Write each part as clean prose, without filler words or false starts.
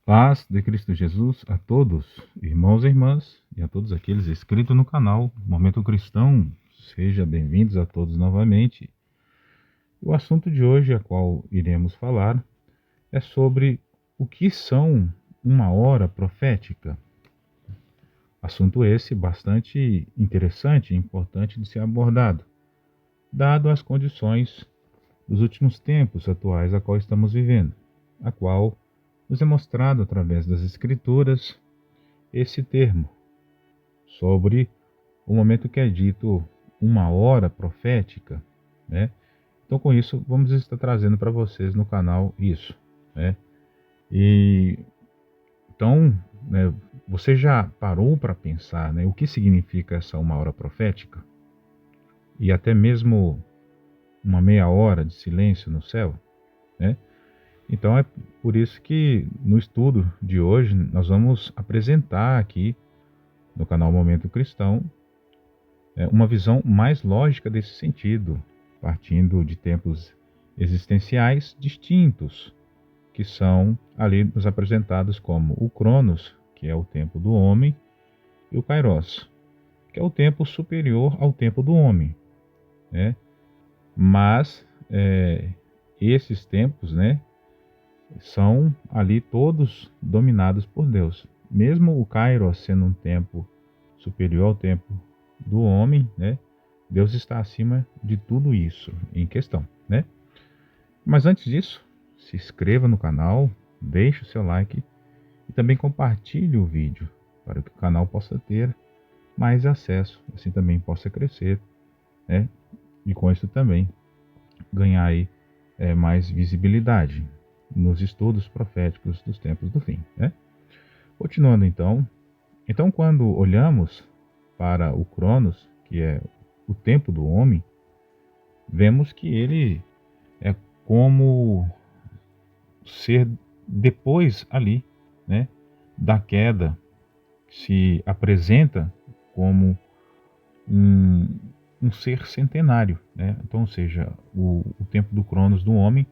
Paz de Cristo Jesus a todos, irmãos e irmãs, e a todos aqueles inscritos no canal Momento Cristão. Sejam bem-vindos a todos novamente. O assunto de hoje, a qual iremos falar, é sobre o que são uma hora profética. Assunto esse bastante interessante e importante de ser abordado, dado as condições dos últimos tempos atuais a qual estamos vivendo, a qual nos é mostrado através das Escrituras esse termo sobre o momento que é dito uma hora profética, né? Então, com isso, vamos estar trazendo para vocês no canal isso, né? E então, né, você já parou para pensar, né, o que significa essa uma hora profética? E até mesmo uma meia hora de silêncio no céu, né? Então é por isso que no estudo de hoje nós vamos apresentar aqui no canal Momento Cristão uma visão mais lógica desse sentido, partindo de tempos existenciais distintos, que são ali nos apresentados como o Cronos, que é o tempo do homem, e o Kairos, que é o tempo superior ao tempo do homem, né? Mas esses tempos, né, são ali todos dominados por Deus. Mesmo o Kairos sendo um tempo superior ao tempo do homem, né? Deus está acima de tudo isso em questão, né? Mas antes disso, se inscreva no canal, deixe o seu like e também compartilhe o vídeo para que o canal possa ter mais acesso, assim também possa crescer, né? E com isso também ganhar aí mais visibilidade nos estudos proféticos dos tempos do fim, né? Continuando então quando olhamos para o Cronos, que é o tempo do homem, vemos que ele é como ser depois ali, né, da queda, se apresenta como um ser centenário, né? Então, ou seja, o tempo do Cronos do homem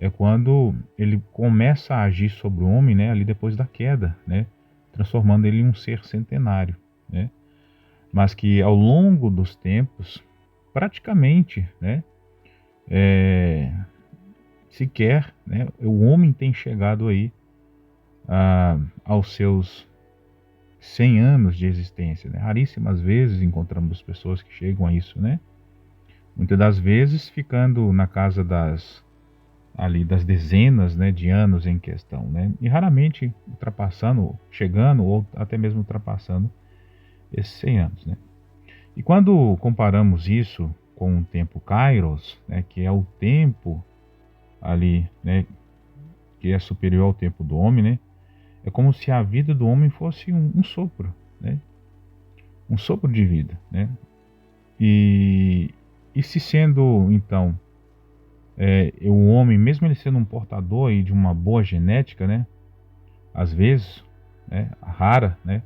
é quando ele começa a agir sobre o homem, né, ali depois da queda, né, transformando ele em um ser centenário, né? Mas que ao longo dos tempos, praticamente, né, sequer, né, o homem tem chegado aí aos seus 100 anos de existência, né? Raríssimas vezes encontramos pessoas que chegam a isso, né? Muitas das vezes ficando na casa das dezenas, né, de anos em questão, né? E raramente ultrapassando, chegando ou até mesmo ultrapassando esses 100 anos, né? E quando comparamos isso com o tempo Kairos, né, que é o tempo ali, né, que é superior ao tempo do homem, né? É como se a vida do homem fosse um sopro, né? Um sopro de vida, né? E se sendo, então, o homem, mesmo ele sendo um portador aí de uma boa genética, né? Às vezes, né, rara, né?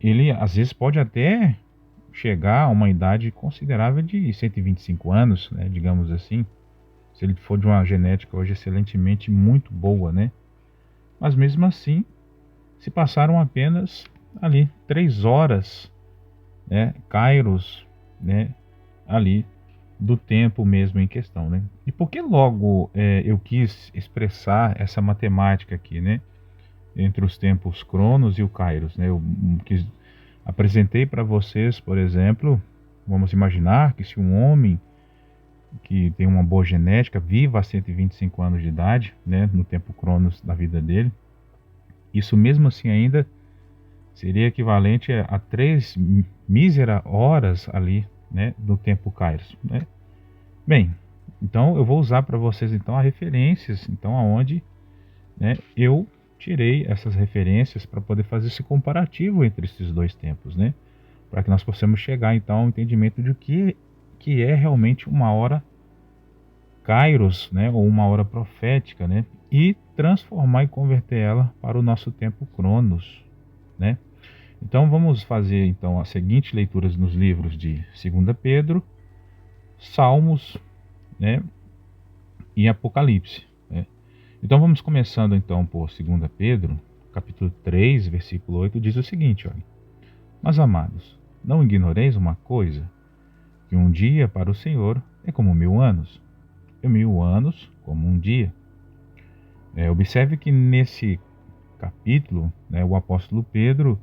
Ele, às vezes, pode até chegar a uma idade considerável de 125 anos, né? Digamos assim. Se ele for de uma genética hoje excelentemente muito boa, né? Mas mesmo assim, se passaram apenas ali 3 horas, né, Kairos, né, ali do tempo mesmo em questão, né? E por que logo eu quis expressar essa matemática aqui, né, entre os tempos Cronos e o Kairos, né? Eu apresentei para vocês, por exemplo, vamos imaginar que se um homem que tem uma boa genética viva a 125 anos de idade, né, no tempo Cronos da vida dele, isso mesmo assim ainda seria equivalente a 3 míseras horas ali, né, do tempo Kairos, né? Bem, então eu vou usar para vocês então as referências, então aonde, né, eu tirei essas referências para poder fazer esse comparativo entre esses dois tempos, né? Para que nós possamos chegar então ao entendimento de que é realmente uma hora Kairos, né, ou uma hora profética, né? E transformar e converter ela para o nosso tempo Cronos, né? Então vamos fazer então as seguintes leituras nos livros de 2 Pedro, Salmos, né, e Apocalipse, né? Então vamos começando então por 2 Pedro, capítulo 3, versículo 8, diz o seguinte, olha: Mas amados, não ignoreis uma coisa, que um dia para o Senhor é como 1000 anos, e 1000 anos como um dia. Observe que nesse capítulo, o apóstolo Pedro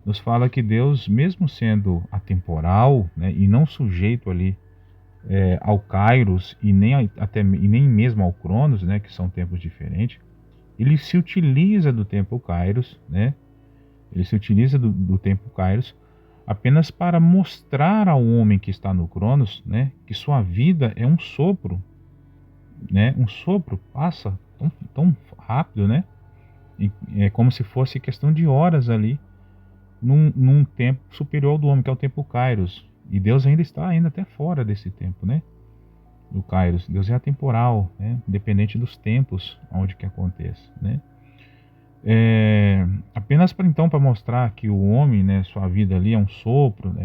nos fala que Deus, mesmo sendo atemporal, e não sujeito ali ao Kairos e nem mesmo ao Cronos, que são tempos diferentes, ele se utiliza do tempo Kairos, ele se utiliza do tempo Kairos apenas para mostrar ao homem que está no Cronos, que sua vida é um sopro, um sopro passa tão rápido, é como se fosse questão de horas ali, num tempo superior ao do homem, que é o tempo Kairos. E Deus ainda está até fora desse tempo, do Kairos. Deus é atemporal, independente dos tempos onde que aconteça, apenas para mostrar que o homem, sua vida ali é um sopro,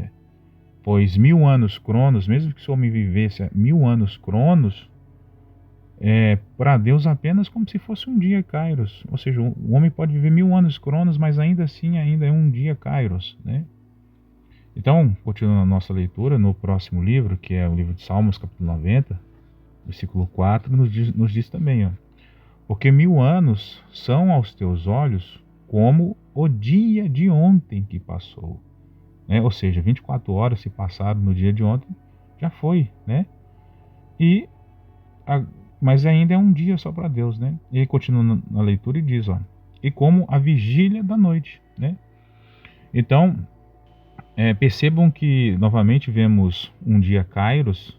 pois 1000 anos Cronos, mesmo que o homem vivesse 1000 anos Cronos, para Deus apenas como se fosse um dia Kairos. Ou seja, o homem pode viver 1000 anos Cronos, mas ainda assim ainda é um dia Kairos, Então, continuando a nossa leitura, no próximo livro, que é o livro de Salmos, capítulo 90, versículo 4, nos diz também, porque 1000 anos são aos teus olhos como o dia de ontem que passou. Ou seja, 24 horas se passaram no dia de ontem, já foi, E mas ainda é um dia só para Deus, E aí continua na leitura e diz, e como a vigília da noite, Então, percebam que novamente vemos um dia Kairos,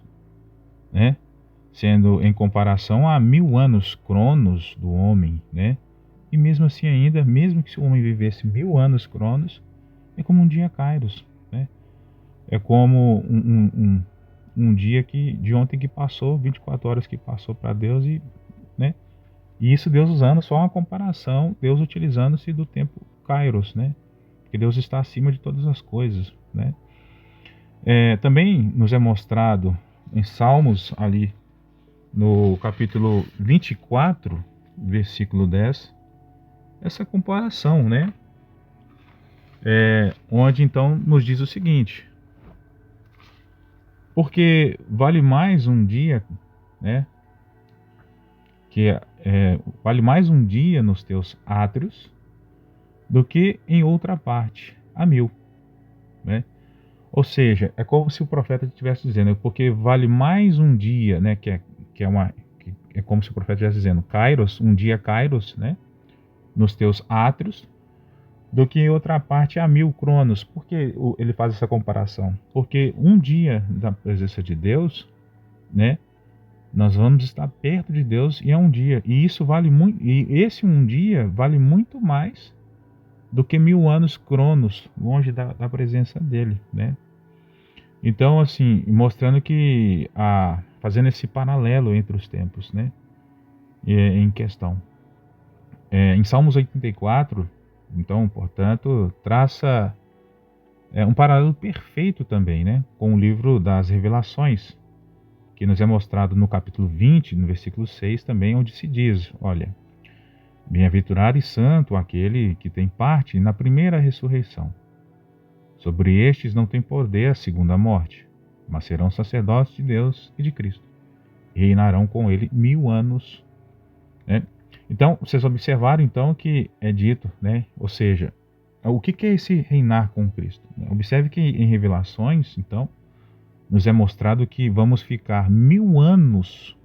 sendo em comparação a 1000 anos Cronos do homem, E mesmo assim ainda, mesmo que se o homem vivesse 1000 anos Cronos, é como um dia Kairos, É como um dia de ontem que passou, 24 horas que passou para Deus, e isso Deus usando só uma comparação, Deus utilizando-se do tempo Kairos, Porque Deus está acima de todas as coisas, também nos é mostrado em Salmos ali no capítulo 24, versículo 10, essa comparação, onde então nos diz o seguinte: porque vale mais um dia, vale mais um dia nos teus átrios do que em outra parte, a 1000, Ou seja, é como se o profeta estivesse dizendo, porque vale mais um dia, que é como se o profeta estivesse dizendo, Kairos, um dia Kairos, nos teus átrios, do que em outra parte a 1000 Cronos. Por que ele faz essa comparação? Porque um dia da presença de Deus, nós vamos estar perto de Deus, e é um dia, e isso vale muito, e esse um dia vale muito mais do que 1000 anos Cronos, longe da presença dele, Então, assim, mostrando que fazendo esse paralelo entre os tempos, em questão. Em Salmos 84, então, portanto, traça um paralelo perfeito também, com o livro das Revelações, que nos é mostrado no capítulo 20, no versículo 6 também, onde se diz, olha, bem-aventurado e santo aquele que tem parte na primeira ressurreição. Sobre estes não tem poder a segunda morte, mas serão sacerdotes de Deus e de Cristo, e reinarão com ele 1000 anos. Então, vocês observaram então que é dito, ou seja, o que é esse reinar com Cristo? Observe que em Revelações, então, nos é mostrado que vamos ficar 1000 anos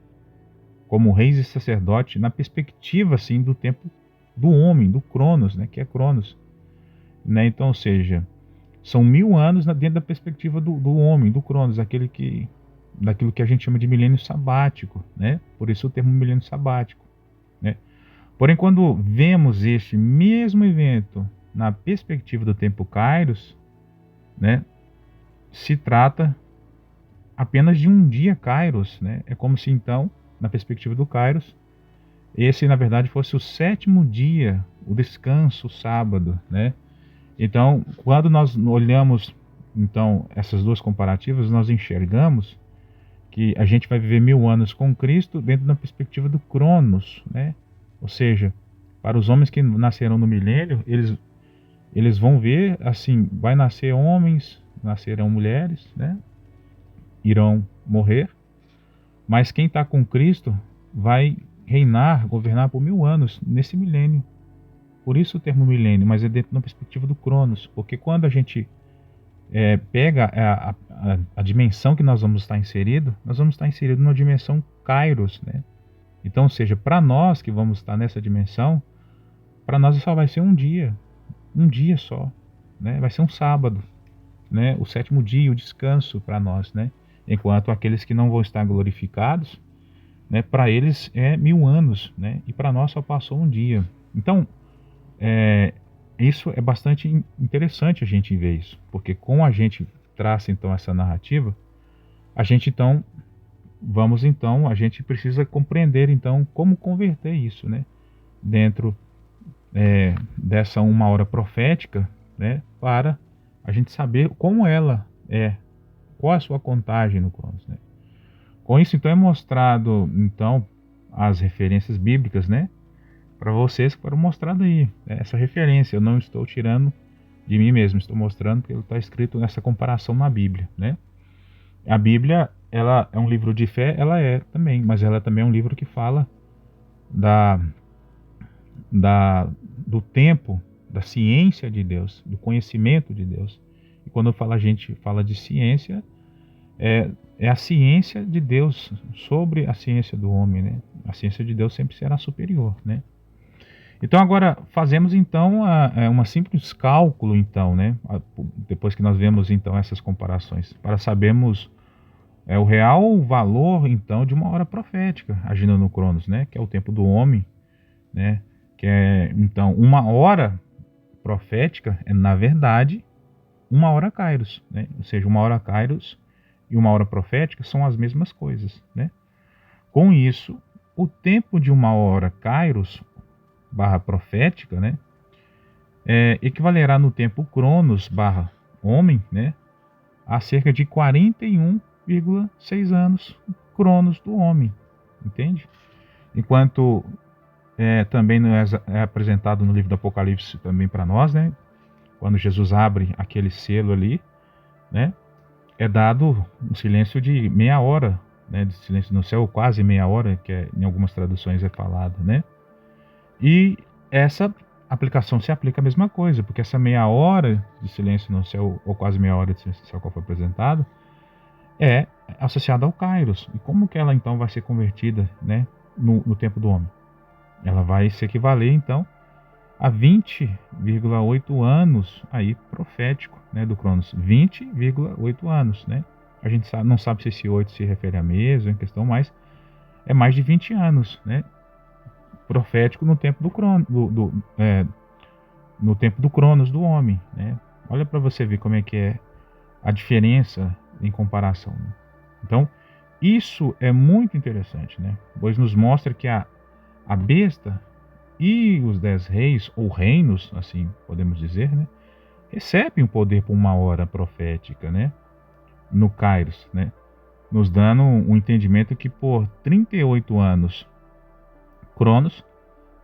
como reis e sacerdotes na perspectiva, assim, do tempo do homem, do Cronos, que é Cronos. Então, ou seja, são 1000 anos dentro da perspectiva do homem, do Cronos, daquilo que a gente chama de milênio sabático, Por isso o termo milênio sabático, Porém, quando vemos este mesmo evento na perspectiva do tempo Kairos, se trata apenas de um dia Kairos, É como se então, na perspectiva do Kairos, esse na verdade fosse o 7º dia, o descanso, o sábado, Então, quando nós olhamos então essas duas comparativas, nós enxergamos que a gente vai viver 1000 anos com Cristo dentro da perspectiva do Cronos, Ou seja, para os homens que nascerão no milênio, eles vão ver assim, vai nascer homens, nascerão mulheres, né? Irão morrer, mas quem está com Cristo vai reinar, governar por 1000 anos nesse milênio. Por isso o termo milênio, mas é dentro da perspectiva do Cronos, porque quando a gente pega a dimensão que nós vamos estar inserido, nós vamos estar inserido numa dimensão Kairos, né? Então, ou seja, para nós que vamos estar nessa dimensão, para nós só vai ser um dia só, né? Vai ser um sábado, né? O 7º dia, o descanso para nós, né? Enquanto aqueles que não vão estar glorificados, né? Para eles é 1000 anos, né? E para nós só passou um dia. Então, isso é bastante interessante a gente ver isso, porque com a gente traça então essa narrativa, a gente a gente precisa compreender então como converter isso, né? Dentro dessa 1 hora profética, né? Para a gente saber como ela é, qual a sua contagem no Cronos, né? Com isso então é mostrado então as referências bíblicas, né? Para vocês que foram mostrado aí, né? Essa referência eu não estou tirando de mim mesmo, estou mostrando porque está escrito nessa comparação na Bíblia, né? A Bíblia, ela é um livro de fé, ela é também, mas ela também é um livro que fala da, do tempo, da ciência de Deus, do conhecimento de Deus. E quando a gente fala de ciência, é a ciência de Deus sobre a ciência do homem, né? A ciência de Deus sempre será superior, né? Então agora fazemos então uma simples cálculo então, né? Depois que nós vemos então essas comparações, para sabermos o real valor então de 1 hora profética agindo no Cronos, né? Que é o tempo do homem, né? Que é então 1 hora profética é na verdade 1 hora Kairos, né? Ou seja, 1 hora Kairos e 1 hora profética são as mesmas coisas, né? Com isso, o tempo de 1 hora Kairos barra profética, né? Equivalerá no tempo Cronos barra homem, né? A cerca de 41,6 anos Cronos do homem, entende? Enquanto também é apresentado no livro do Apocalipse também para nós, né? Quando Jesus abre aquele selo ali, né? É dado um silêncio de meia hora, né? De silêncio no céu, quase meia hora, que em algumas traduções é falado, né? E essa aplicação se aplica a mesma coisa, porque essa meia hora de silêncio no céu, ou quase meia hora de silêncio no céu, qual foi apresentado, é associada ao Kairos. E como que ela então vai ser convertida, né, no tempo do homem? Ela vai se equivaler então a 20,8 anos aí profético, né, do Cronos. 20,8 anos, né? A gente não sabe se esse 8 se refere à mesma questão, mas é mais de 20 anos, né? Profético no tempo do Cronos, no tempo do Cronos do homem, né? Olha para você ver como é que é a diferença em comparação, né? Então, isso é muito interessante, né? Pois nos mostra que a besta e os 10 reis, ou reinos, assim podemos dizer, né? Recebem o poder por 1 hora profética, né? No Kairos, né? Nos dando um entendimento que por 38 anos Cronos,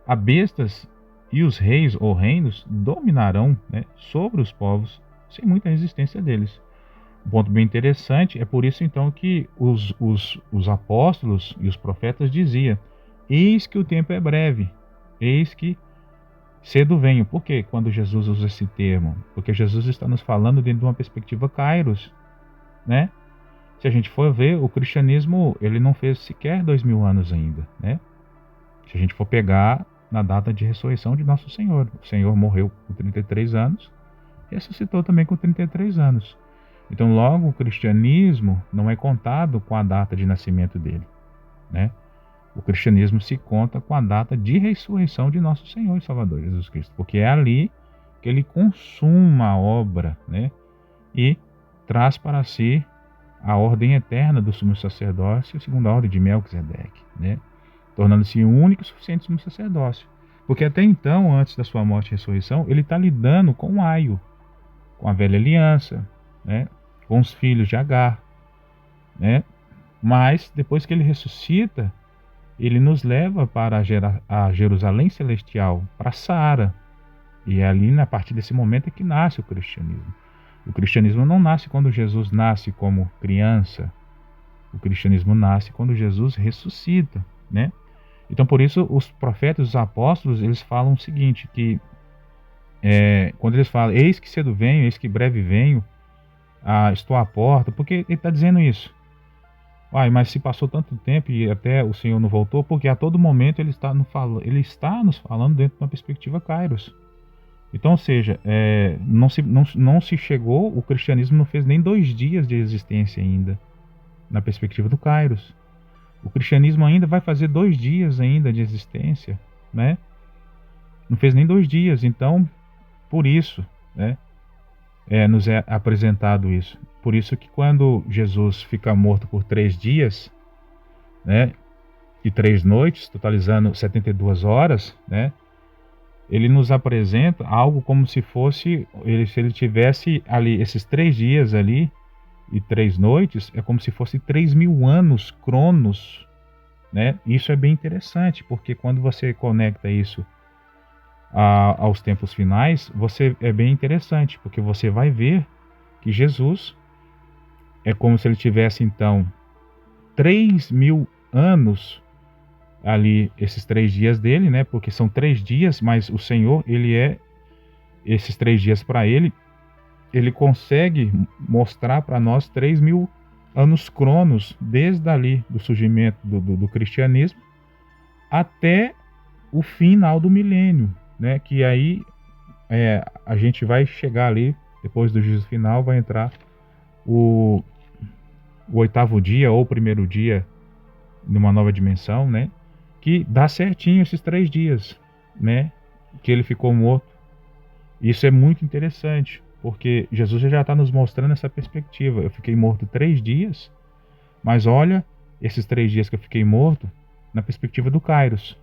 a bestas e os reis ou reinos dominarão, né, sobre os povos sem muita resistência deles. Um ponto bem interessante é por isso então que os apóstolos e os profetas diziam: eis que o tempo é breve, eis que cedo venho. Por quê? Quando Jesus usa esse termo? Porque Jesus está nos falando dentro de uma perspectiva Kairos, né? Se a gente for ver, o cristianismo ele não fez sequer 2000 anos ainda, né? Se a gente for pegar na data de ressurreição de nosso Senhor, o Senhor morreu com 33 anos, ressuscitou também com 33 anos. Então, logo, o cristianismo não é contado com a data de nascimento dele, né? O cristianismo se conta com a data de ressurreição de nosso Senhor e Salvador Jesus Cristo, porque é ali que ele consuma a obra, né? E traz para si a ordem eterna do sumo sacerdócio, segundo a ordem de Melquisedeque, né? Tornando-se o único e suficiente sumo sacerdócio. Porque até então, antes da sua morte e ressurreição, ele está lidando com o aio, com a velha aliança, né? Com os filhos de Agar, né? Mas depois que ele ressuscita, ele nos leva para a Jerusalém Celestial, para Saara. E é ali, a partir desse momento, é que nasce o cristianismo. O cristianismo não nasce quando Jesus nasce como criança. O cristianismo nasce quando Jesus ressuscita, né? Então, por isso, os profetas, os apóstolos, eles falam o seguinte, que quando eles falam, eis que cedo venho, eis que breve venho, estou à porta, porque ele está dizendo isso. Mas se passou tanto tempo e até o Senhor não voltou, porque a todo momento ele está nos falando dentro de uma perspectiva Kairos. Então, ou seja, não se chegou, o cristianismo não fez nem 2 dias de existência ainda, na perspectiva do Kairos. O cristianismo ainda vai fazer 2 dias ainda de existência, né? Não fez nem 2 dias, então, por isso, né, nos é apresentado isso. Por isso que quando Jesus fica morto por 3 dias, né, e 3 noites, totalizando 72 horas, né, ele nos apresenta algo como se fosse, se ele tivesse ali, esses 3 dias ali, e 3 noites, é como se fosse 3.000 anos, cronos, né? Isso é bem interessante, porque quando você conecta isso aos tempos finais, é bem interessante, porque você vai ver que Jesus é como se ele tivesse, então, 3.000 anos ali, esses 3 dias dele, né? Porque são 3 dias, mas o Senhor, esses 3 dias para ele consegue mostrar para nós 3.000 anos cronos, desde ali do surgimento do cristianismo até o final do milênio, né? Que aí a gente vai chegar ali, depois do juízo final, vai entrar o 8º dia ou o primeiro dia numa nova dimensão, né? Que dá certinho esses 3 dias, né? Que ele ficou morto. Isso é muito interessante, porque Jesus já está nos mostrando essa perspectiva. Eu fiquei morto 3 dias, mas olha, esses 3 dias que eu fiquei morto, na perspectiva do Kairos.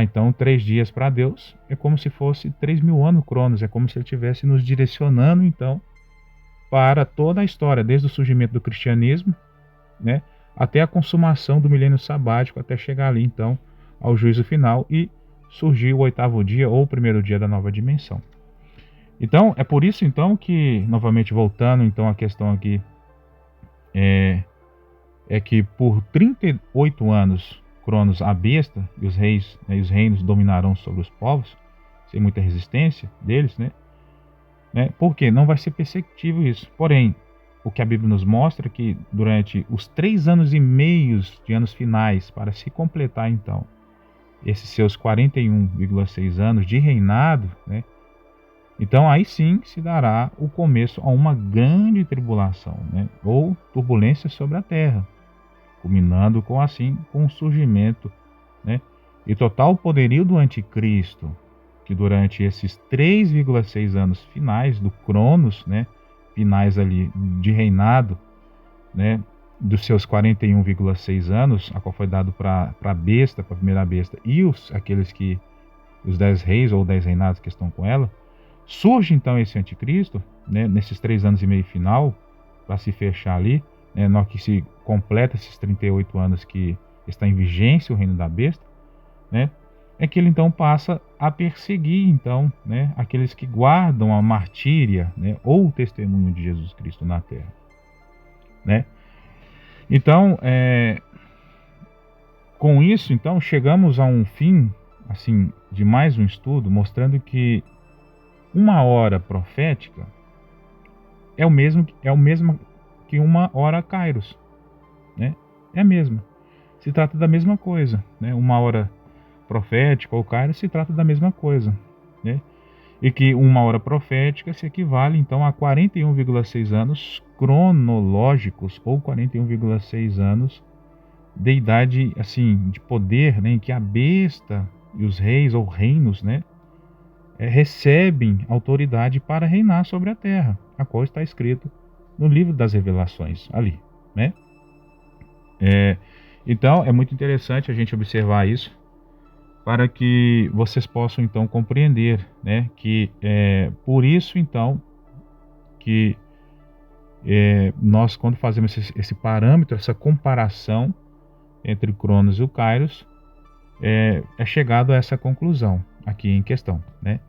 Então 3 dias para Deus é como se fosse 3.000 anos cronos, é como se ele estivesse nos direcionando, então, para toda a história, desde o surgimento do cristianismo, né, até a consumação do milênio sabático, até chegar ali, então, ao juízo final e surgir o 8º dia ou o primeiro dia da nova dimensão. Então, é por isso, então, que, novamente voltando, então, a questão aqui é que por 38 anos, cronos, a besta e os reis, né, e os reinos dominarão sobre os povos, sem muita resistência deles, né? Porque não vai ser perceptível isso. Porém, o que a Bíblia nos mostra é que durante os 3 anos e meios de anos finais, para se completar, então, esses seus 41,6 anos de reinado, né? Então aí sim se dará o começo a uma grande tribulação, né? Ou turbulência sobre a terra, culminando com o surgimento, né, e total poderio do anticristo, que durante esses 3,6 anos finais do Cronos, né, finais ali de reinado, né, dos seus 41,6 anos, a qual foi dado para a besta, para a primeira besta, e os 10 reis ou 10 reinados que estão com ela, surge então esse anticristo, né, nesses 3 anos e meio final, para se fechar ali, né, na hora que se completa esses 38 anos que está em vigência o reino da besta, né, é que ele então passa a perseguir, então, né, aqueles que guardam a martíria, né, ou o testemunho de Jesus Cristo na terra, né. Então, com isso, então, chegamos a um fim, assim, de mais um estudo, mostrando que uma hora profética é o mesmo que uma hora Kairos, né? É a mesma. Se trata da mesma coisa, né? Uma hora profética ou Kairos se trata da mesma coisa, né? E que uma hora profética se equivale então a 41,6 anos cronológicos ou 41,6 anos de idade, assim, de poder, né? Em que a besta e os reis ou reinos, né, recebem autoridade para reinar sobre a terra, a qual está escrito no livro das Revelações ali, né? Então é muito interessante a gente observar isso, para que vocês possam então compreender, né, que por isso então que nós, quando fazemos esse parâmetro, essa comparação entre o Cronos e o Kairos, é chegado a essa conclusão aqui em questão, né?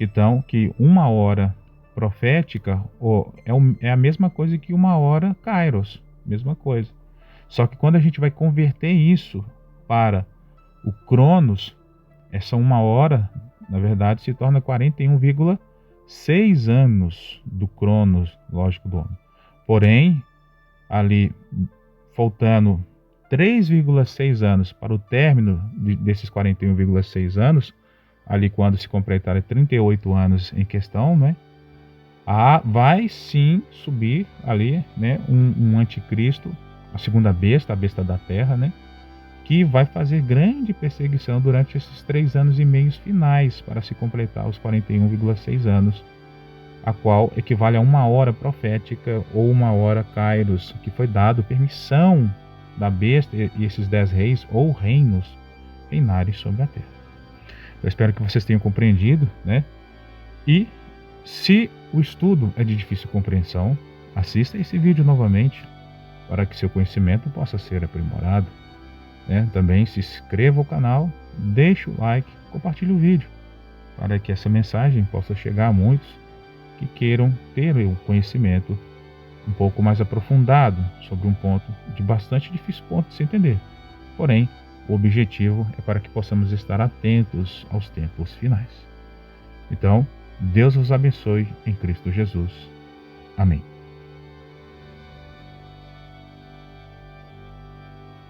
Então, que uma hora profética é a mesma coisa que uma hora kairos, mesma coisa. Só que quando a gente vai converter isso para o cronos, essa uma hora, na verdade, se torna 41,6 anos do cronos, lógico, do homem. Porém, ali faltando 3,6 anos para o término desses 41,6 anos, ali quando se completarem 38 anos em questão, né? Vai sim subir ali, né, um anticristo, a segunda besta, a besta da terra, né, que vai fazer grande perseguição durante esses 3 anos e meio finais para se completar os 41,6 anos, a qual equivale a uma hora profética ou uma hora kairos, que foi dado permissão da besta e esses 10 reis ou reinos reinarem sobre a terra. Eu espero que vocês tenham compreendido, né? E se o estudo é de difícil compreensão, assista esse vídeo novamente para que seu conhecimento possa ser aprimorado, né? Também se inscreva ao canal, deixe o like, compartilhe o vídeo para que essa mensagem possa chegar a muitos que queiram ter o conhecimento um pouco mais aprofundado sobre um ponto de bastante difícil ponto de se entender. Porém, o objetivo é para que possamos estar atentos aos tempos finais. Então, Deus vos abençoe em Cristo Jesus. Amém.